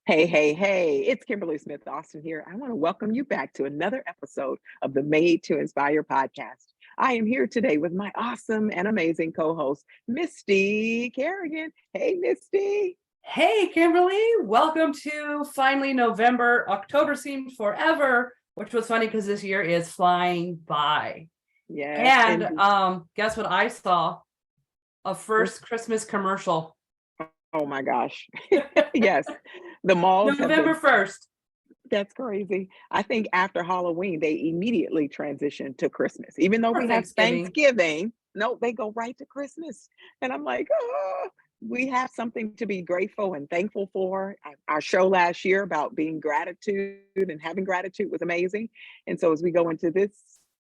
Hey, hey, hey, it's Kimberly Smith Austin here. I want to welcome you back to another episode of the Made to Inspire podcast. I am here today with my awesome and amazing co host, Misty Kerrigan. Hey, Misty. Hey, Kimberly, welcome to finally November. October seemed forever, which was funny because this year is flying by. Yes, And indeed. guess what I saw? A first Christmas commercial. Oh my gosh. Yes, the malls have November been, 1st. that's crazy. I think after Halloween, they immediately transitioned to Christmas. Even though For we have Thanksgiving. Thanksgiving, no, they go right to Christmas. And I'm like, oh, we have something to be grateful and thankful for. Our show last year about being gratitude and having gratitude was amazing. And so as we go into this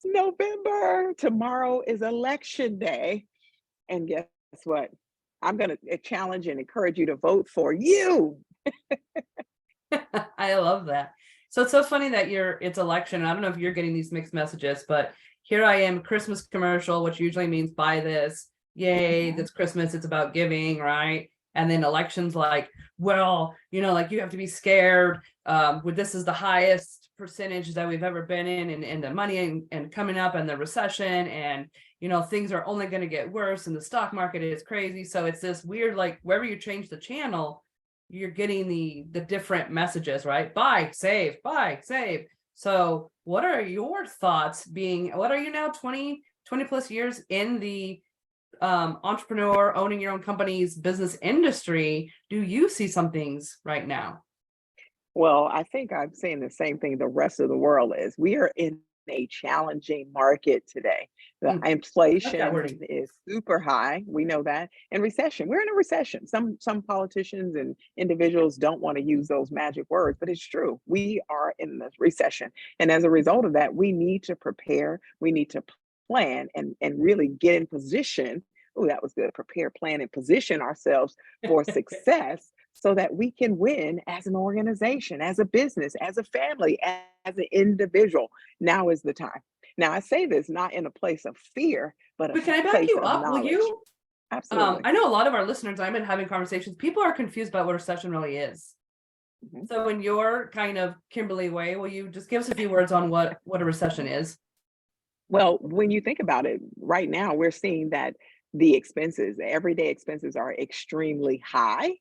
November, tomorrow is election day. And guess what? I'm going to challenge and encourage you to vote for you. I love that. So it's so funny that it's election. I don't know if you're getting these mixed messages, but here I am, Christmas commercial, which usually means buy this. Yay, Mhm. that's Christmas. It's about giving, right? And then elections like, well, like you have to be scared. With this is the highest percentage that we've ever been in, and the money and coming up and the recession, and things are only going to get worse, and the stock market is crazy. So it's this weird, like wherever you change the channel, you're getting the different messages, right? Buy, save, buy, save. So what are your thoughts what are you now 20 plus years in the entrepreneur owning your own company's business industry? Do you see some things right now? Well, I think I'm saying the same thing the rest of the world is. We are in a challenging market today. The Love that inflation wording. is super high. We know that. And recession. We're in a recession. Some politicians and individuals don't want to use those magic words, but it's true. We are in the recession. And as a result of that, we need to prepare. We need to plan and really get in position. Oh, that was good. Prepare, plan, and position ourselves for success so that we can win as an organization, as a business, as a family, as an individual. Now is the time. Now, I say this not in a place of fear, but a But can I back place you of up? Will knowledge. you? Absolutely. I know a lot of our listeners, I've been having conversations. People are confused about what recession really is. Mhm. So in your kind of Kimberly way, will you just give us a few words on what a recession is? Well, when you think about it, right now we're seeing that the expenses, the everyday expenses are extremely high,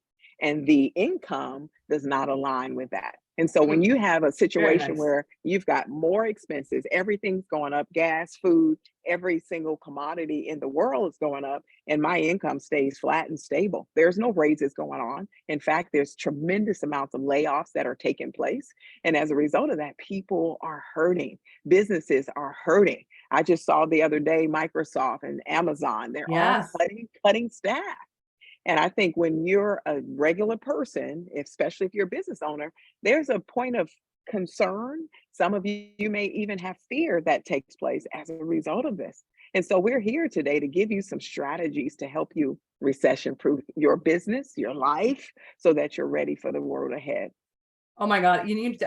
and the income does not align with that. And so when Mm, you have a very situation nice. where you've got more expenses, everything's going up, gas, food, every single commodity in the world is going up, and my income stays flat and stable. There's no raises going on. In fact, there's tremendous amounts of layoffs that are taking place. And as a result of that, people are hurting, businesses are hurting. I just saw the other day Microsoft and Amazon, they're all Yes. cutting staff. And I think when you're a regular person, especially if you're a business owner, there's a point of concern. Some of you may even have fear that takes place as a result of this. And so we're here today to give you some strategies to help you recession proof your business, your life, so that you're ready for the world ahead. Oh my God. I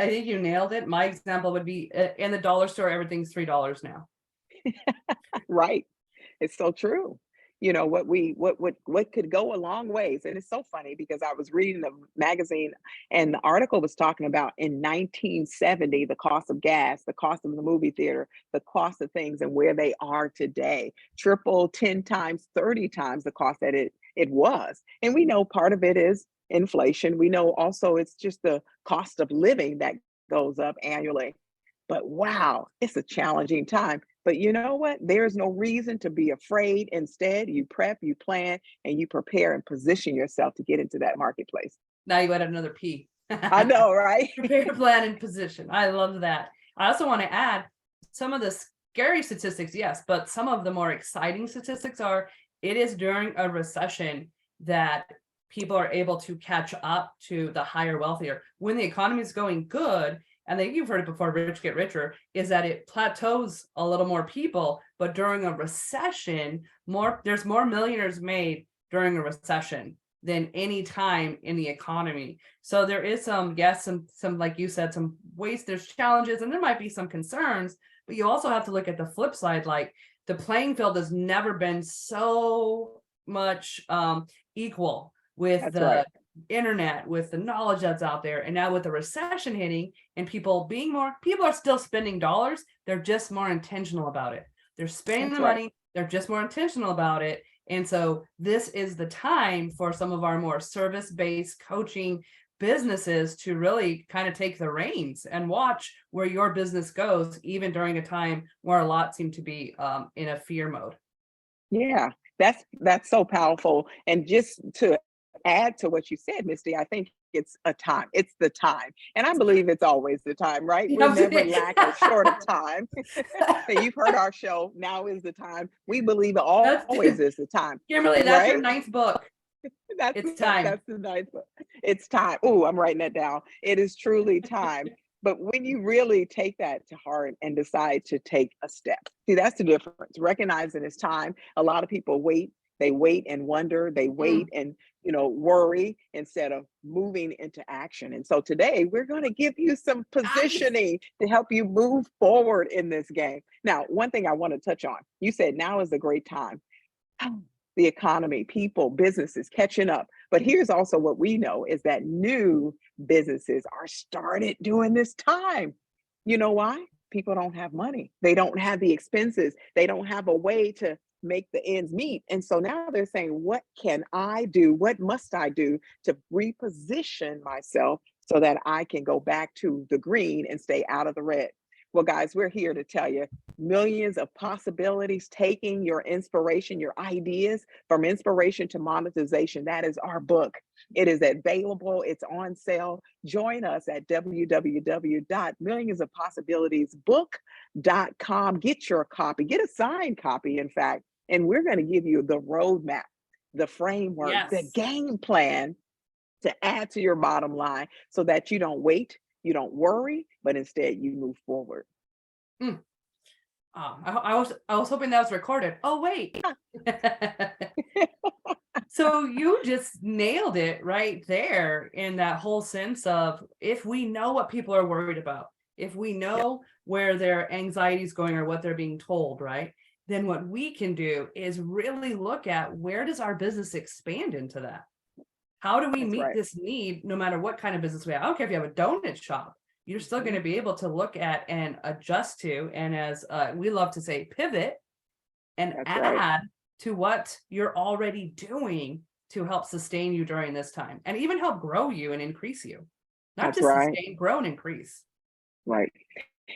think you nailed it. My example would be in the dollar store, everything's $3 now. Right. It's so true. You know what could go a long ways, and it's so funny because I was reading the magazine, and the article was talking about in 1970 the cost of gas, the cost of the movie theater, the cost of things, and where they are today, triple, 10 times, 30 times the cost that it was. And we know part of it is inflation. We know also it's just the cost of living that goes up annually. But wow, it's a challenging time. But you know what? There's no reason to be afraid. Instead, you prep, you plan, and you prepare and position yourself to get into that marketplace. Now you added another P. I know, right? Prepare, plan, and position. I love that. I also want to add some of the scary statistics, yes, but some of the more exciting statistics are it is during a recession that people are able to catch up to the higher, wealthier. When the economy is going good, and I think you've heard it before, rich get richer, is that it plateaus a little more people, but during a recession, there's more millionaires made during a recession than any time in the economy. So there is some like you said, some ways, there's challenges, and there might be some concerns, but you also have to look at the flip side. Like the playing field has never been so much equal with That's right. internet, with the knowledge that's out there, and now with the recession hitting and people are still spending dollars, they're just more intentional about it. They're spending That's the right. money, they're just more intentional about it. And so this is the time for some of our more service-based coaching businesses to really kind of take the reins and watch where your business goes, even during a time where a lot seem to be in a fear mode. Yeah, that's so powerful. And just to add to what you said, Misty, I think it's a time. It's the time. And I believe it's always the time, right? We're never lack or short of time. And you've heard our show, Now is the Time. We believe it That's always is the time, Kimberly, that's your right? ninth book. It's time. That's the nice one. It's time. Oh, I'm writing that down. It is truly time. But when you really take that to heart and decide to take a step, see, that's the difference. Recognizing it's time. A lot of people wait. They wait and wonder. They wait Mm, and worry instead of moving into action. And so today we're going to give you some nice. positioning to help you move forward in this game. Now, one thing I want to touch on. You said now is a great time. The economy, people, businesses catching up. But here's also what we know is that new businesses are started during this time. You know why? People don't have money. They don't have the expenses. They don't have a way to make the ends meet. And so now they're saying, what can I do? What must I do to reposition myself so that I can go back to the green and stay out of the red? Well, guys, we're here to tell you millions of possibilities, taking your inspiration, your ideas from inspiration to monetization. That is our book. It is available, it's on sale. Join us at www.millionsofpossibilitiesbook.com. Get your copy, get a signed copy, in fact, and we're going to give you the roadmap, the framework, the Yes. game plan to add to your bottom line so that you don't wait, you don't worry, but instead you move forward. Mm. Oh, I was hoping that was recorded. Oh, wait. So you just nailed it right there in that whole sense of, if we know what people are worried about, if we Yep, know where their anxiety is going or what they're being told, right? Then what we can do is really look at, where does our business expand into that? How do we that's meet right. this need no matter what kind of business we have? I don't care if you have a donut shop, you're still going to Mhm. be able to look at and adjust to, and as we love to say, pivot and That's right. add to what you're already doing to help sustain you during this time, and even help grow you and increase you. Not That's just right. sustain, grow and increase. Right.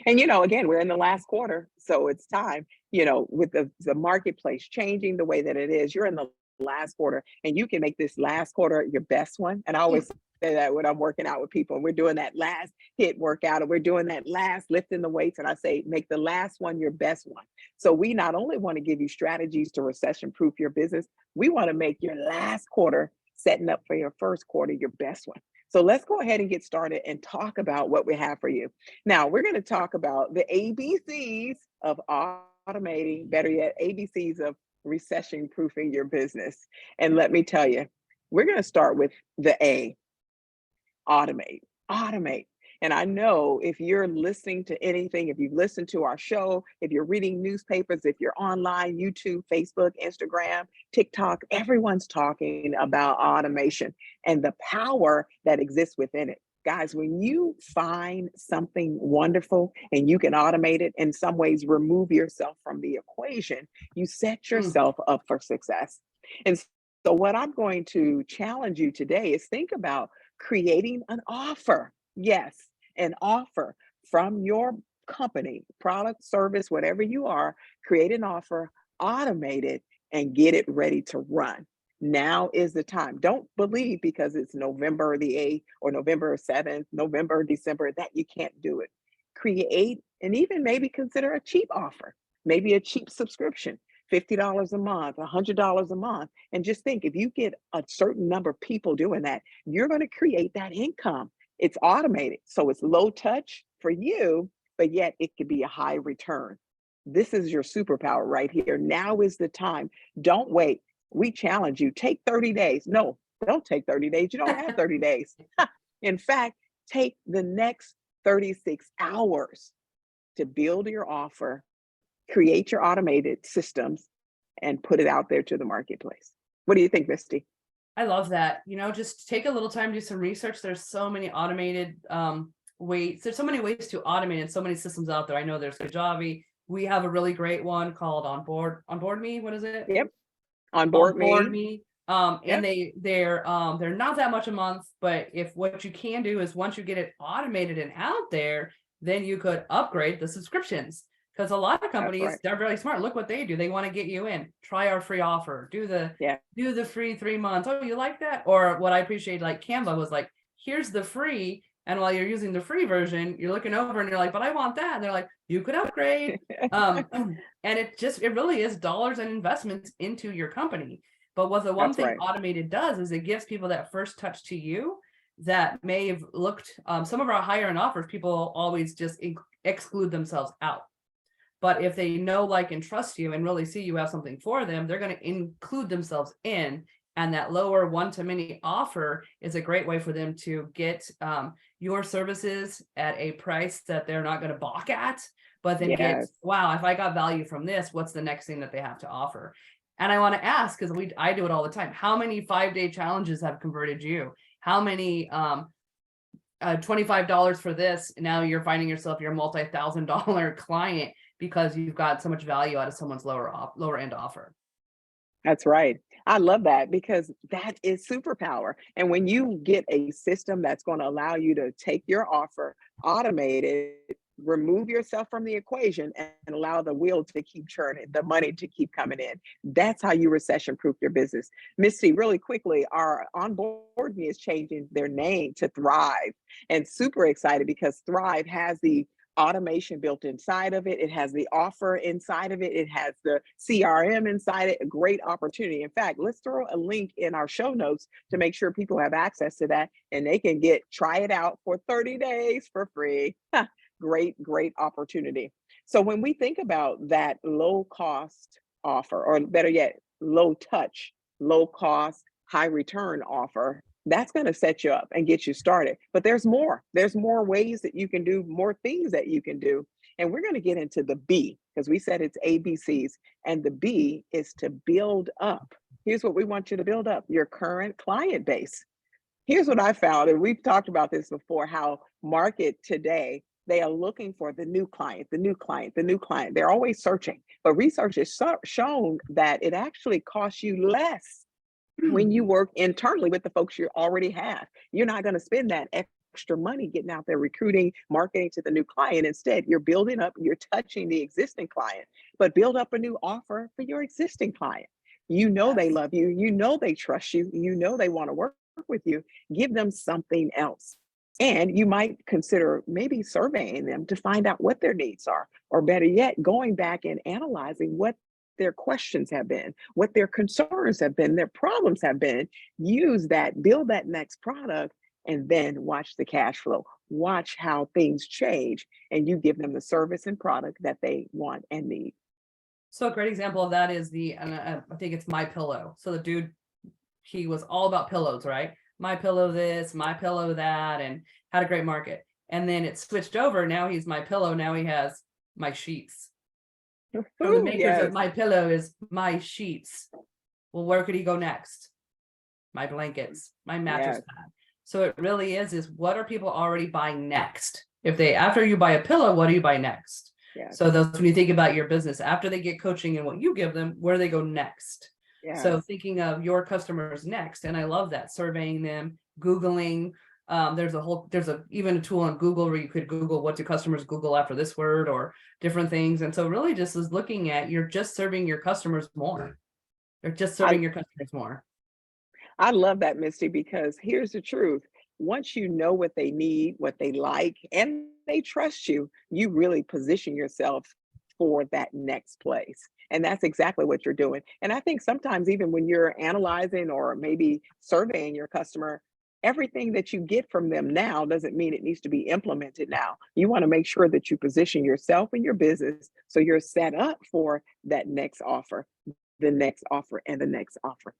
And again, we're in the last quarter, so it's time, with the marketplace changing the way that it is. You're in the last quarter, and you can make this last quarter your best one. And I Mm, always say that when I'm working out with people, and we're doing that last hit workout, and we're doing that last lifting the weights, and I say, make the last one your best one. So we not only want to give you strategies to recession proof your business, we want to make your last quarter, setting up for your first quarter, your best one. So let's go ahead and get started and talk about what we have for you. Now, we're going to talk about the ABCs of automating, better yet, ABCs of recession proofing your business. And let me tell you, we're going to start with the A, automate, automate. And I know if you're listening to anything, if you've listened to our show, if you're reading newspapers, if you're online, YouTube, Facebook, Instagram, TikTok, everyone's talking about automation and the power that exists within it. Guys, when you find something wonderful and you can automate it, in some ways remove yourself from the equation, you set mm, yourself up for success. And so, what I'm going to challenge you today is think about creating an offer. Yes, an offer from your company, product, service, whatever you are, create an offer, automate it, and get it ready to run. Now is the time. Don't believe because it's November the 8th or November 7th, November, December, that you can't do it. Create and even maybe consider a cheap offer, maybe a cheap subscription, $50 a month, $100 a month. And just think, if you get a certain number of people doing that, you're going to create that income. It's automated, so it's low touch for you, but yet it could be a high return. This is your superpower right here. Now is the time. Don't wait. We challenge you. Take 30 days. No, don't take 30 days. You don't have 30 days. In fact, take the next 36 hours to build your offer, create your automated systems, and put it out there to the marketplace. What do you think, Misty? I love that. Just take a little time, do some research. There's so many automated ways. There's so many ways to automate and so many systems out there. I know there's Kajabi. We have a really great one called Onboard Me. What is it? Yep. On board Onboard me. Me. And Yep. they're not that much a month, but if what you can do is once you get it automated and out there, then you could upgrade the subscriptions. Because a lot of That's companies, right. they're really smart. Look what they do. They want to get you in. Try our free offer. Yeah. Do the free 3 months. Oh, you like that? Or what I appreciate, like Canva was like, here's the free. And while you're using the free version, you're looking over and you're like, but I want that. And they're like, you could upgrade. And it really is dollars and investments into your company. But what the one That's thing right. automated does is it gives people that first touch to you that may have looked, some of our higher end offers, people always just exclude themselves out. But if they know, like, and trust you and really see you have something for them, they're going to include themselves in. And that lower one-to-many offer is a great way for them to get your services at a price that they're not going to balk at, but then get, Yes. wow, if I got value from this, what's the next thing that they have to offer? And I want to ask, because I do it all the time, how many 5-day challenges have converted you? How many $25 for this, now you're finding yourself your multi-$1,000 client because you've got so much value out of someone's lower end offer. That's right. I love that because that is superpower. And when you get a system that's going to allow you to take your offer, automate it, remove yourself from the equation, and allow the wheel to keep churning, the money to keep coming in. That's how you recession proof your business. Misty, really quickly, our onboard me is changing their name to Thrive, and super excited because Thrive has the automation built inside of it. It has the offer inside of it. It has the CRM inside it. A great opportunity. In fact, let's throw a link in our show notes to make sure people have access to that and they can try it out for 30 days for free. Great, great opportunity. So when we think about that low cost offer, or better yet, low touch, low cost, high return offer, that's going to set you up and get you started. But there's more. There's more ways that you can do, more things that you can do. And we're going to get into the B because we said it's ABCs. And the B is to build up. Here's what we want you to build up: your current client base. Here's what I found, and we've talked about this before, how market today, they are looking for the new client, the new client, the new client. They're always searching. But research has shown that it actually costs you less when you work internally with the folks you already have. You're not going to spend that extra money getting out there recruiting, marketing to the new client. Instead, you're building up, you're touching the existing client, but build up a new offer for your existing client. You know they Yes. love you, you know they trust you, you know they want to work with you. Give them something else. And you might consider maybe surveying them to find out what their needs are, or better yet, going back and analyzing what their questions have been, what their concerns have been, their problems have been. Use that, build that next product, and then watch the cash flow. Watch how things change, and you give them the service and product that they want and need. So a great example of that is I think it's My Pillow. So the dude, he was all about pillows, right? My Pillow this, My Pillow that, and had a great market. And then it switched over. Now he's My Pillow. Now he has My Sheets. So the Ooh, makers of yes, My Pillow is My Sheets. Well, where could he go next? My blankets, my mattress yes, pad. So it really is what are people already buying next? If they, after you buy a pillow, what do you buy next? yes, So those, when you think about your business, after they get coaching and what you give them, where do they go next? So yes. thinking of your customers next, and I love that, surveying them, Googling. There's even a tool on Google where you could Google what do customers Google after this word or different things. And so really just is looking at, you're just serving your customers more. You're just I serving your customers more. I love that, Misty, because here's the truth. Once you know what they need, what they like, and they trust you, you really position yourself for that next place. And that's exactly what you're doing. And I think sometimes, even when you're analyzing or maybe surveying your customer, everything that you get from them now doesn't mean it needs to be implemented now. You want to make sure that you position yourself and your business so you're set up for that next offer, the next offer, and the next offer.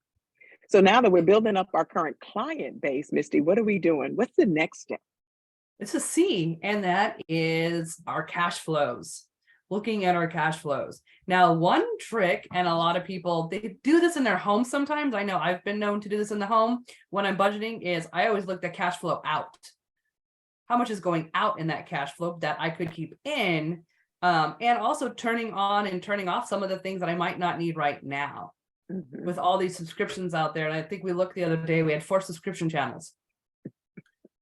So now that we're building up our current client base, Misty, what are we doing? What's the next step? It's a C, and that is our cash flows. looking at our cash flows. Now, one trick, and a lot of people, they do this in their home sometimes. I know I've been known to do this in the home when I'm budgeting, is I always look at cash flow out. How much is going out in that cash flow that I could keep in? And also turning on and turning off some of the things that I might not need right now. Mhm. With all these subscriptions out there. And I think we looked the other day, we had 4 subscription channels.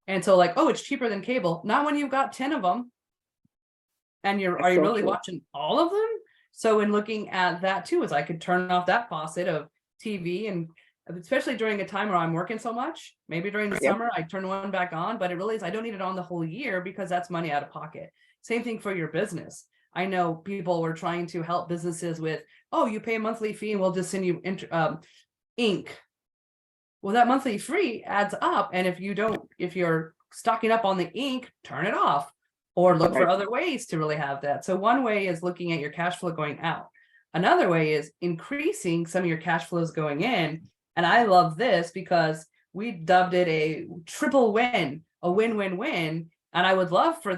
And so like, oh, it's cheaper than cable. Not when you've got 10 of them. And are you So really true. watching all of them? So in looking at that too, is I could turn off that faucet of TV, and especially during a time where I'm working so much, maybe during the Yep. summer, I turn one back on, but it really is, I don't need it on the whole year because that's money out of pocket. Same thing for your business. I know people were trying to help businesses with, oh, you pay a monthly fee and we'll just send you ink. Well, that monthly fee adds up. And if you're stocking up on the ink, turn it off or look for Right. other ways to really have that. So one way is looking at your cash flow going out. Another way is increasing some of your cash flows going in. And I love this because we dubbed it a triple win, a win-win-win. And I would love for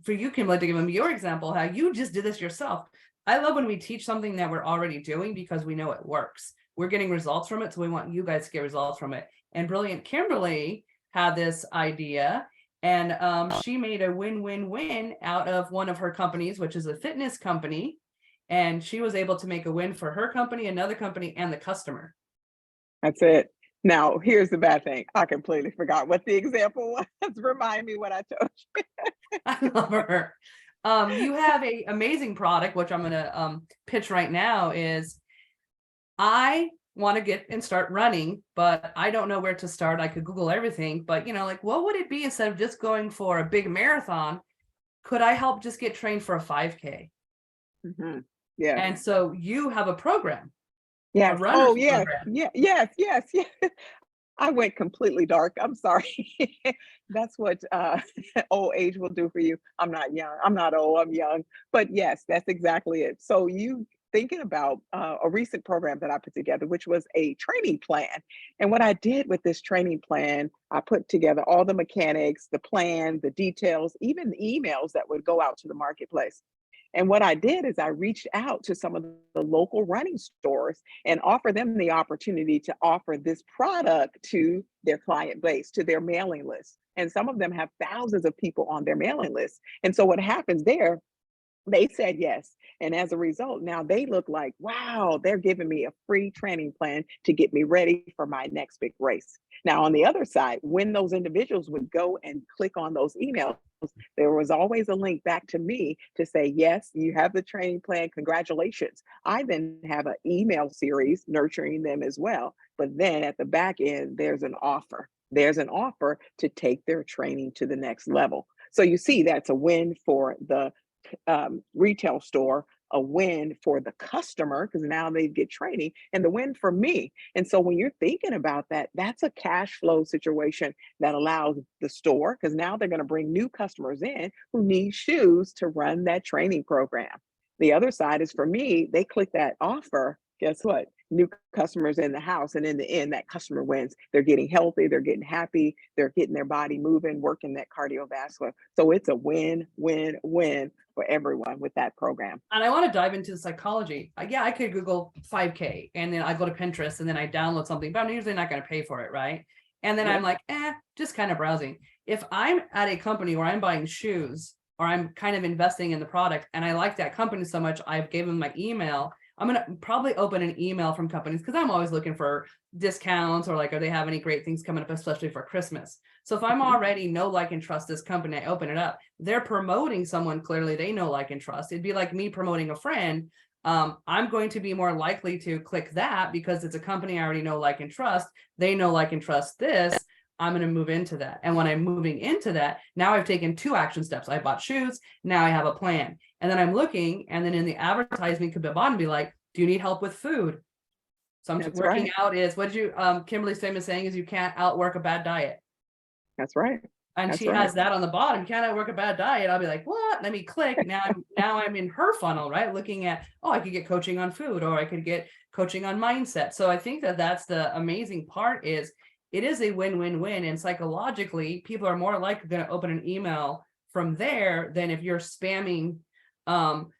you, Kimberly, to give them your example, how you just did this yourself. I love when we teach something that we're already doing because we know it works. We're getting results from it. So we want you guys to get results from it. And brilliant Kimberly had this idea, and she made a win-win-win out of one of her companies, which is a fitness company. And she was able to make a win for her company, another company, and the customer. That's it. Now, here's the bad thing. I completely forgot what the example was. Remind me what I told you. I love her. You have a amazing product, which I'm going to pitch right now. Is I want to get and start running, but I don't know where to start. I could Google everything, but like, what would it be instead of just going for a big marathon? Could I help just get trained for a 5K? Mhm. Yes. And so you have a program, a Yes. Oh, runner's yes. program. Yeah. Yes. Yes. Yes. I went completely dark. I'm sorry. That's what old age will do for you. I'm not young. I'm not old. I'm young. But yes, that's exactly it. So you thinking about a recent program that I put together, which was a training plan. And what I did with this training plan, I put together all the mechanics, the plan, the details, even the emails that would go out to the marketplace. And what I did is I reached out to some of the local running stores and offer them the opportunity to offer this product to their client base, to their mailing list. And some of them have thousands of people on their mailing list. And so what happens there, they said yes. And as a result, now they look like, wow, they're giving me a free training plan to get me ready for my next big race. Now, on the other side, when those individuals would go and click on those emails, there was always a link back to me to say, yes, you have the training plan. Congratulations. I then have an email series nurturing them as well. But then at the back end, there's an offer. There's an offer to take their training to the next level. So you see, that's a win for the retail store, a win for the customer because now they get training, and the win for me. And so when you're thinking about that, that's a cash flow situation that allows the store, because now they're going to bring new customers in who need shoes to run that training program. The other side is for me, they click that offer. Guess what? New customers in the house. And in the end, that customer wins. They're getting healthy, they're getting happy, they're getting their body moving, working that cardiovascular. So it's a win, win, win for everyone with that program. And I want to dive into the psychology. Yeah, I could Google 5K and then I go to Pinterest and then I download something, but I'm usually not going to pay for it, right? And then I'm Yep. like, just kind of browsing. If I'm at a company where I'm buying shoes or I'm kind of investing in the product and I like that company so much, I've given my email. I'm going to probably open an email from companies because I'm always looking for discounts or like, are they have any great things coming up, especially for Christmas? So if I'm Mhm. already know, like, and trust this company, I open it up. They're promoting someone clearly they know, like, and trust. It'd be like me promoting a friend. I'm going to be more likely to click that because it's a company I already know, like, and trust. They know, like, and trust this. I'm going to move into that. And when I'm moving into that, now I've taken 2 action steps. I bought shoes. Now I have a plan. And then I'm looking, and then in the advertisement could be bottom be like, do you need help with food? So I'm That's working right. out is, what did you, Kimberly's famous saying is you can't outwork a bad diet. That's right. And That's she right. has that on the bottom. Can I work a bad diet? I'll be like, what? Let me click. Now I'm in her funnel, right? Looking at, oh, I could get coaching on food, or I could get coaching on mindset. So I think that that's the amazing part is it is a win-win-win. And psychologically, people are more likely going to open an email from there than if you're spamming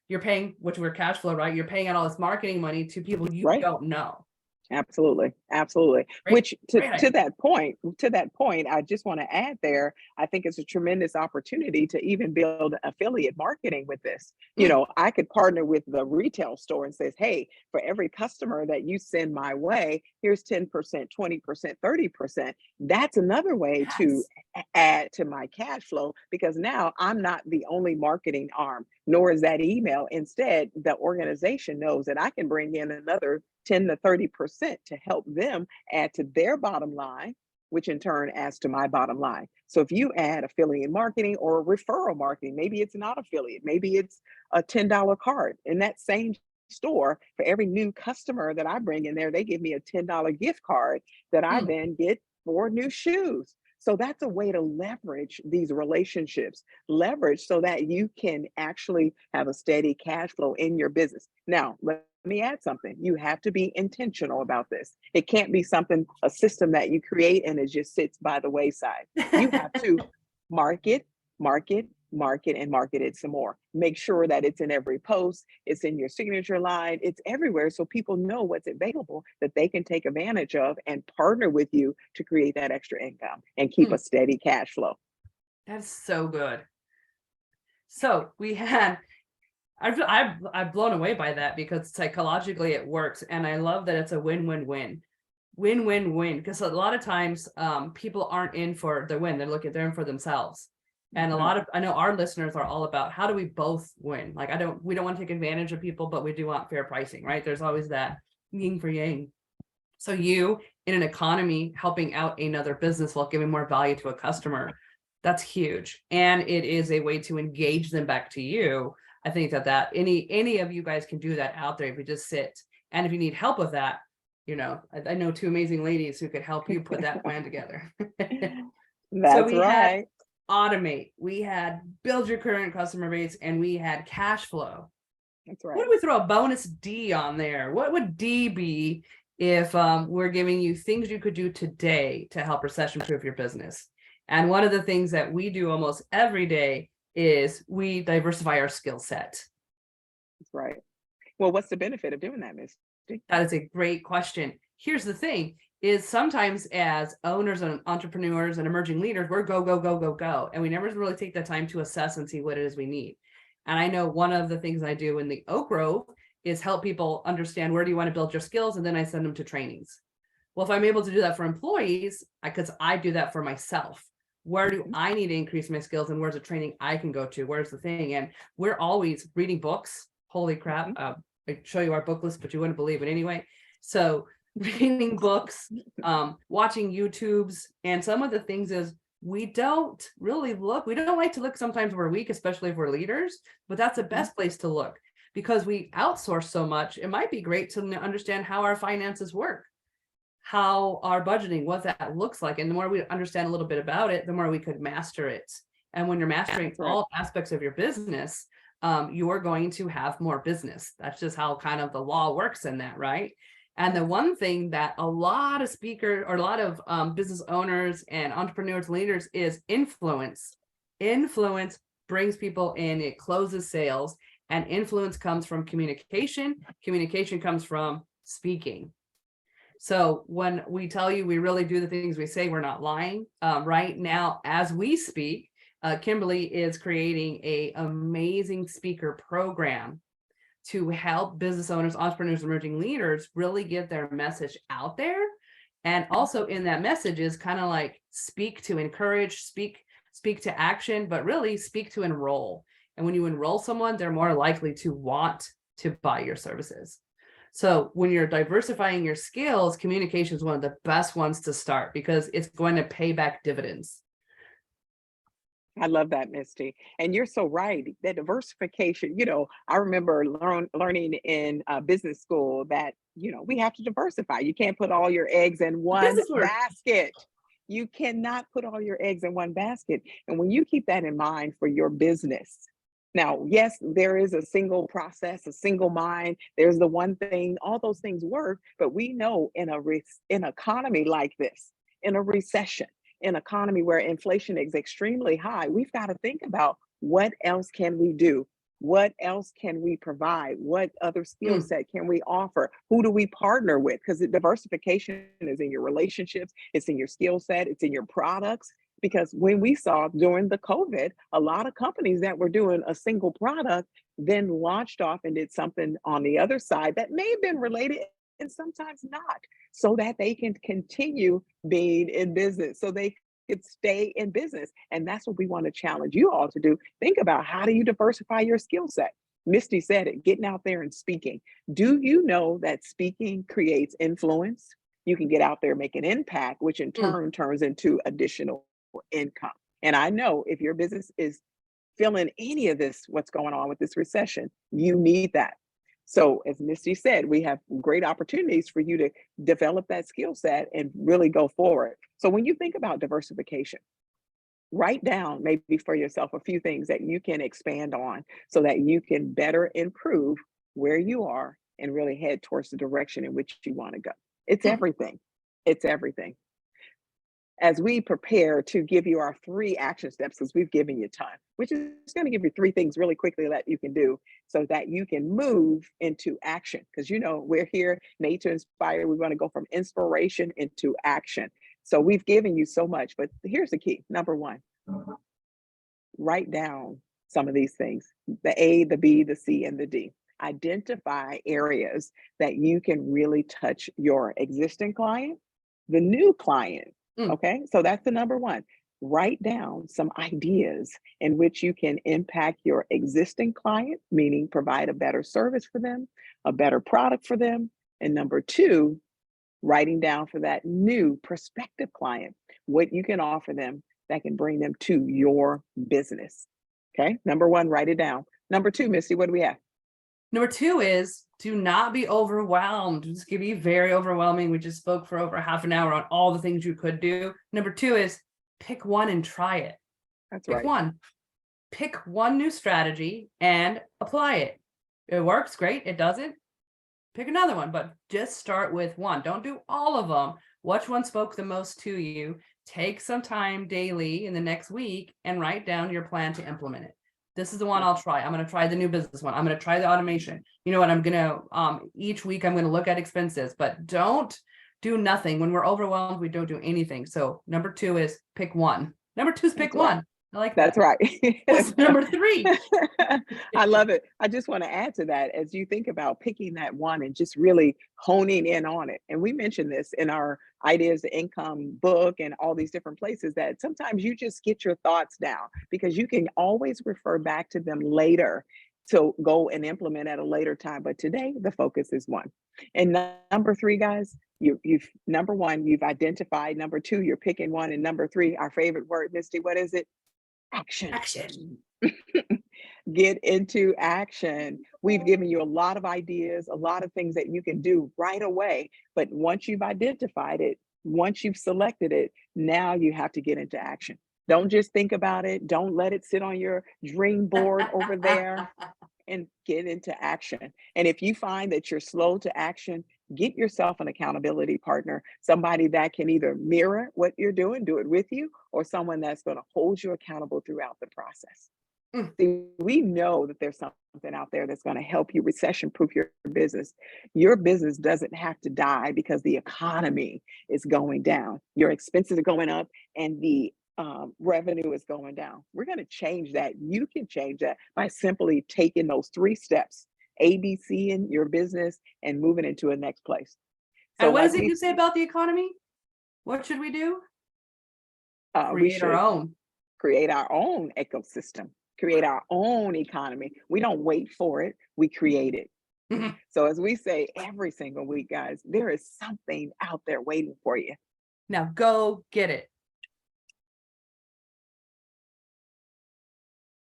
you're paying, which we're cash flow, right? You're paying out all this marketing money to people you Right. don't know. Absolutely, absolutely. Great, Which great to idea. that point, I just want to add there, I think it's a tremendous opportunity to even build affiliate marketing with this. Mm, I could partner with the retail store and says, "Hey, for every customer that you send my way, here's 10%, 20%, 30%." That's another way to yes. add to my cash flow because now I'm not the only marketing arm, nor is that email. Instead, the organization knows that I can bring in another 10 to 30% to help them add to their bottom line, which in turn adds to my bottom line. So if you add affiliate marketing or referral marketing, maybe it's not affiliate, maybe it's a $10 card in that same store. For every new customer that I bring in there, they give me a $10 gift card that I Mm, then get for new shoes. So that's a way to leverage these relationships, leverage so that you can actually have a steady cash flow in your business. Now, let me add something. You have to be intentional about this. It can't be something, a system that you create and it just sits by the wayside. You have to market, market, market, and market it some more. Make sure that it's in every post, it's in your signature line, it's everywhere so people know what's available that they can take advantage of and partner with you to create that extra income and keep a mm, steady cash flow. that's so good. So we had, I've blown away by that because psychologically it works, and I love that it's a win-win-win, win-win-win. Because a lot of times, people aren't in for the win; they're in for themselves. And a Mhm. lot of, I know our listeners are all about how do we both win? Like we don't want to take advantage of people, but we do want fair pricing, right? There's always that yin for yang. So you in an economy helping out another business while giving more value to a customer, that's huge. And it is a way to engage them back to you. I think that any of you guys can do that out there if you just sit. And if you need help with that, I know two amazing ladies who could help you put that plan together. So That's we had right. automate, we had build your current customer base, and we had cash flow. That's What do right. we throw a bonus D on there? What would D be if we're giving you things you could do today to help recession proof your business? And one of the things that we do almost every day is we diversify our skill set. That's right. Well, what's the benefit of doing that, Misty? That is a great question. Here's the thing is sometimes as owners and entrepreneurs and emerging leaders, we're go, go, go, go, go. And we never really take the time to assess and see what it is we need. And I know one of the things I do in the Oak Grove is help people understand where do you want to build your skills, and then I send them to trainings. Well, if I'm able to do that for employees, because I do that for myself, where do Mhm, I need to increase my skills, and where's a training I can go to? Where's the thing? And we're always reading books. Holy crap. mhm. I show you our book list, but you wouldn't believe it anyway. So reading books, watching YouTubes, and some of the things is we don't really look. We don't like to look sometimes we're weak, especially if we're leaders, but that's the Mhm. best place to look because we outsource so much. It might be great to understand how our finances work, how our budgeting, what that looks like. And the more we understand a little bit about it, the more we could master it. And when you're mastering That's right. all aspects of your business, you're going to have more business. That's just how kind of the law works in that, right? And the Yes. one thing that a lot of speakers or a lot of business owners and entrepreneurs, leaders is influence. Influence brings people in, it closes sales, and influence comes from communication. Communication comes from speaking. So when we tell you we really do the things we say, we're not lying. Right now, as we speak, Kimberly is creating a amazing speaker program to help business owners, entrepreneurs, emerging leaders really get their message out there. And also in that message is kind of like speak to encourage, speak to action, but really speak to enroll. And when you enroll someone, they're more likely to want to buy your services. So when you're diversifying your skills, communication is one of the best ones to start because it's going to pay back dividends. I love that, Misty. And you're so right. That diversification, I remember learning in business school that, we have to diversify. You can't put all your eggs in one Business word. basket. You cannot put all your eggs in one basket. And when you keep that in mind for your business, now, yes, there is a single process, a single mind. There's the one thing, all those things work. But we know in an economy like this, in a recession, an economy where inflation is extremely high, we've got to think about what else can we do What else can we provide? What other skill Mm, set can we offer? Who do we partner with? Because the diversification is in your relationships, it's in your skill set, it's in your products. Because when we saw during the COVID, a lot of companies that were doing a single product then launched off and did something on the other side that may have been related and sometimes not, so that they can continue being in business, so they could stay in business. And that's what we want to challenge you all to do. Think about, how do you diversify your skill set? Misty said it, getting out there and speaking. Do you know that speaking creates influence? You can get out there, make an impact, which in mm. turn turns into additional income. And I know if your business is feeling any of this, what's going on with this recession, you need that. So, as Misty said, we have great opportunities for you to develop that skill set and really go forward. So, when you think about diversification, write down maybe for yourself a few things that you can expand on so that you can better improve where you are and really head towards the direction in which you want to go. It's Hmm. everything. It's everything. As we prepare to give you our 3 action steps, because we've given you time, which is going to give you 3 things really quickly that you can do so that you can move into action. Because we're here made to inspire. We want to go from inspiration into action. So we've given you so much, but here's the key. Number 1, write down some of these things: the A, the B, the C, and the D. Identify areas that you can really touch your existing client, the new client. Mm. Okay, so that's the number 1. Write down some ideas in which you can impact your existing client, meaning provide a better service for them, a better product for them. And number 2, writing down for that new prospective client what you can offer them that can bring them to your business. Okay, number 1, write it down. Number 2, Misty, what do we have? Number 2 is, do not be overwhelmed. This can be very overwhelming. We just spoke for over half an hour on all the things you could do. Number 2 is, pick one and try it. That's Pick right. one. Pick one new strategy and apply it. It works, great. It doesn't, pick another one, but just start with one. Don't do all of them. Which one spoke the most to you? Take some time daily in the next week and write down your plan to implement it. This is the one I'll try. I'm going to try the new business one. I'm going to try the automation. You know what? I'm going to, each week I'm going to look at expenses, but don't do nothing. When we're overwhelmed, we don't do anything. So number 2 is pick one. Number 2 is pick That's right. one. I like That's that. right. What's number 3? I love it. I just want to add to that as you think about picking that one and just really honing in on it. And we mentioned this in our Ideas to Income book and all these different places, that sometimes you just get your thoughts down because you can always refer back to them later to go and implement at a later time. But today, the focus is one. And number 3, guys, you've number 1, you've identified. Number 2, you're picking one. And number 3, our favorite word, Misty, what is it? Action. Action. Get into action. We've given you a lot of ideas, a lot of things that you can do right away. But once you've identified it, once you've selected it, now you have to get into action. Don't just think about it. Don't let it sit on your dream board over there, and get into action. And if you find that you're slow to action, get yourself an accountability partner, somebody that can either mirror what you're doing, do it with you, or someone that's going to hold you accountable throughout the process. Mm. See, we know that there's something out there that's going to help you recession proof your business. Your business doesn't have to die because the economy is going down. Your expenses are going up and the revenue is going down. We're going to change that. You can change that by simply taking those 3 steps, ABC in your business, and moving into a next place. So, And what like does it we, you say about the economy? What should we do? we Create our should own. create our own ecosystem, create our own economy. We don't wait for it, we create it. Mhm. So, as we say every single week, guys, there is something out there waiting for you. Now go get it.